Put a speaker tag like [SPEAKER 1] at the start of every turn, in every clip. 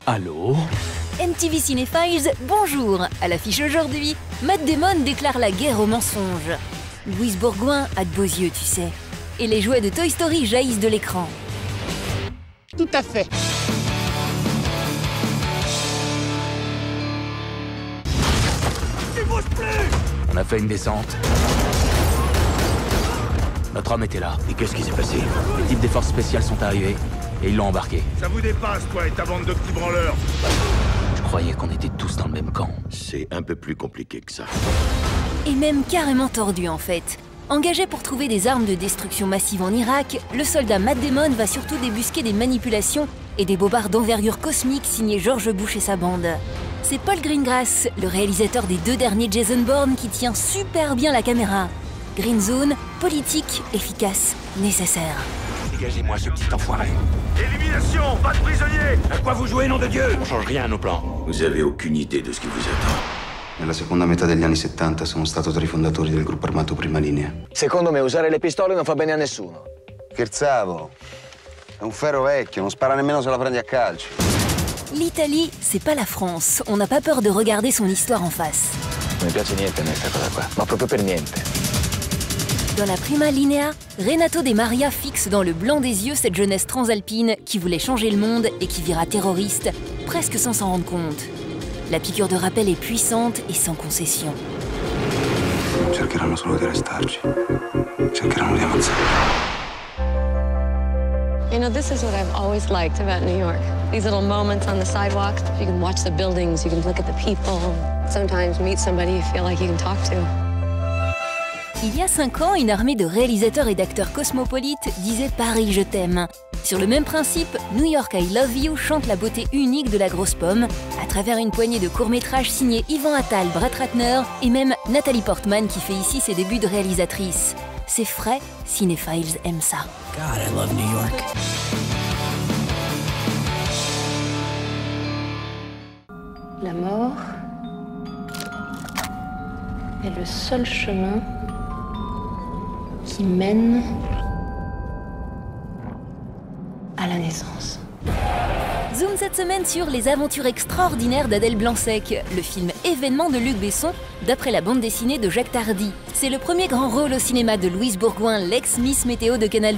[SPEAKER 1] Allô?
[SPEAKER 2] MTV Cinéphiles, bonjour. À l'affiche aujourd'hui, Matt Damon déclare la guerre aux mensonges. Louise Bourgoin a de beaux yeux, tu sais. Et les jouets de Toy Story jaillissent de l'écran.
[SPEAKER 3] Tout à fait.
[SPEAKER 1] Tu bouges plus! On a fait une descente. Notre homme était là.
[SPEAKER 4] Et qu'est-ce qui s'est passé?
[SPEAKER 1] Les types des forces spéciales sont arrivés et ils l'ont embarqué.
[SPEAKER 5] Ça vous dépasse, toi et ta bande de petits branleurs.
[SPEAKER 1] Je croyais qu'on était tous dans le même camp.
[SPEAKER 4] C'est un peu plus compliqué que ça.
[SPEAKER 2] Et même carrément tordu en fait. Engagé pour trouver des armes de destruction massive en Irak, le soldat Matt Damon va surtout débusquer des manipulations et des bobards d'envergure cosmique signés George Bush et sa bande. C'est Paul Greengrass, le réalisateur des 2 derniers Jason Bourne, qui tient super bien la caméra. Green Zone, politique, efficace, nécessaire.
[SPEAKER 4] Dégagez-moi ce petit enfoiré.
[SPEAKER 5] Élimination, pas de prisonniers.
[SPEAKER 4] À quoi vous jouez, nom de Dieu? On change rien à nos plans. Vous avez aucune idée de ce qui vous attend.
[SPEAKER 6] Nella seconda metà degli anni 70 sono stato tra i fondatori del gruppo armato Prima Linea.
[SPEAKER 7] Secondo me usare le pistole non fa bene a nessuno.
[SPEAKER 6] Scherzavo. È un ferro vecchio, non spara nemmeno se la prendi a calci.
[SPEAKER 2] L'Italie, c'est pas la France. On n'a pas peur de regarder son histoire en face.
[SPEAKER 7] Non mi piace niente a me sta cosa qua, ma proprio per niente.
[SPEAKER 2] Dans la Prima Linea, Renato De Maria fixe dans le blanc des yeux cette jeunesse transalpine qui voulait changer le monde et qui vira terroriste, presque sans s'en rendre compte. La piqûre de rappel est puissante et sans concession.
[SPEAKER 6] Cercheranno solo di arrestarci. Cercheranno di ammazzarci.
[SPEAKER 8] You know, this is what I've always liked about New York. These little moments on the sidewalks. You can watch the buildings, you can look at the people. Sometimes meet somebody you feel like you can talk to.
[SPEAKER 2] Il y a 5 ans, une armée de réalisateurs et d'acteurs cosmopolites disait « Paris, je t'aime ». Sur le même principe, New York I Love You chante la beauté unique de la grosse pomme à travers une poignée de courts-métrages signés Yvan Attal, Brett Ratner et même Nathalie Portman qui fait ici ses débuts de réalisatrice. C'est frais, Cinéphiles aime ça.
[SPEAKER 1] God, I love New York.
[SPEAKER 8] La mort est le seul chemin qui mène à la naissance.
[SPEAKER 2] Zoom cette semaine sur Les aventures extraordinaires d'Adèle Blanc-Sec, le film événement de Luc Besson, d'après la bande dessinée de Jacques Tardy. C'est le premier grand rôle au cinéma de Louise Bourgoin, l'ex-Miss Météo de Canal+.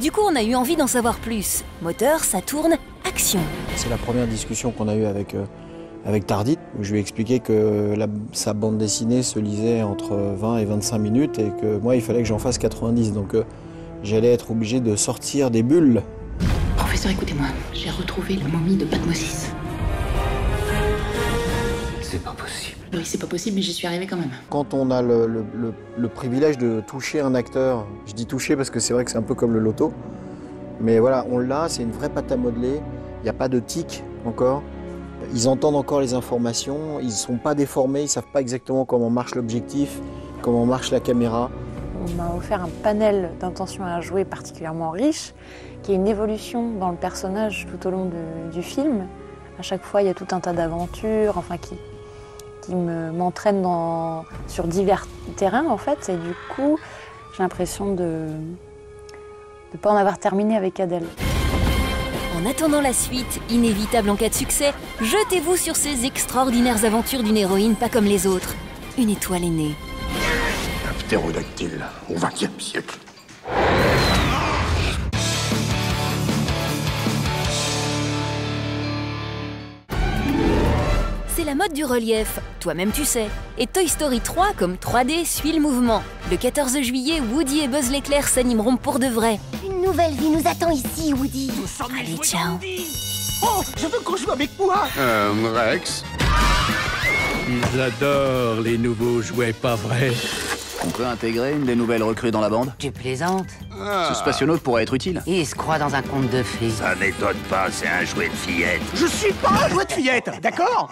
[SPEAKER 2] Du coup, on a eu envie d'en savoir plus. Moteur, ça tourne, action.
[SPEAKER 9] C'est la première discussion qu'on a eue avec Tardy, où je lui ai expliqué que sa bande dessinée se lisait entre 20 et 25 minutes et que moi, il fallait que j'en fasse 90. Donc j'allais être obligé de sortir des bulles.
[SPEAKER 10] Professeur, écoutez-moi, j'ai retrouvé la momie de Patmosis.
[SPEAKER 1] C'est pas possible.
[SPEAKER 10] Oui, c'est pas possible, mais j'y suis arrivée quand même.
[SPEAKER 9] Quand on a le privilège de toucher un acteur, je dis toucher parce que c'est vrai que c'est un peu comme le loto, mais voilà, on l'a, c'est une vraie pâte à modeler, il n'y a pas de tic encore. Ils entendent encore les informations, ils ne sont pas déformés, ils ne savent pas exactement comment marche l'objectif, comment marche la caméra.
[SPEAKER 11] On m'a offert un panel d'intentions à jouer particulièrement riche, qui est une évolution dans le personnage tout au long du film. À chaque fois, il y a tout un tas d'aventures, enfin, qui m'entraînent sur divers terrains, en fait. Et du coup, j'ai l'impression de ne pas en avoir terminé avec Adèle.
[SPEAKER 2] En attendant la suite, inévitable en cas de succès, jetez-vous sur ces extraordinaires aventures d'une héroïne pas comme les autres. Une étoile est née.
[SPEAKER 4] Un ptérodactyle au XXe siècle.
[SPEAKER 2] C'est la mode du relief, toi-même tu sais. Et Toy Story 3, comme 3D, suit le mouvement. Le 14 juillet, Woody et Buzz l'éclair s'animeront pour de vrai.
[SPEAKER 12] Une nouvelle vie nous attend ici, Woody.
[SPEAKER 2] Allez, ciao.
[SPEAKER 3] Oh, je veux qu'on joue avec moi.
[SPEAKER 4] Rex.
[SPEAKER 1] Ils adorent les nouveaux jouets pas vrais.
[SPEAKER 13] On peut intégrer une des nouvelles recrues dans la bande?
[SPEAKER 12] Tu plaisantes?
[SPEAKER 13] Ce spationaute pourrait être utile.
[SPEAKER 12] Il se croit dans un conte de fées.
[SPEAKER 4] Ça n'étonne pas, c'est un jouet de fillette.
[SPEAKER 3] Je suis pas un jouet de fillette, d'accord?